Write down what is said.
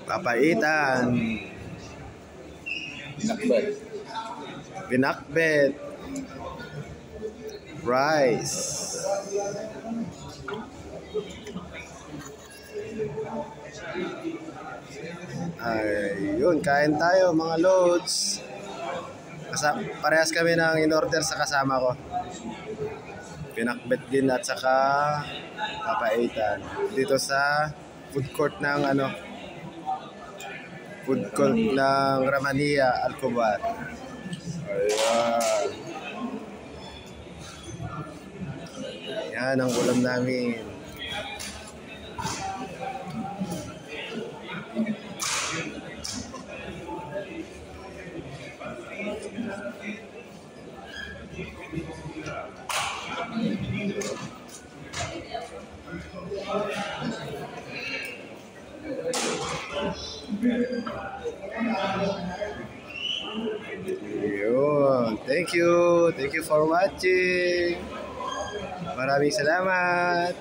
Papaitan. Pinakbet. Pinakbet. Rice. Ayun, kain tayo mga loads. Parehas kami ng in-order sa kasama ko. Pinakbet din at saka papaitan. Dito sa food court ng food court ng Ramania, Alcobar. Ayan. Yan ang ulam namin. Yun. Thank you for watching. Maraming salamat.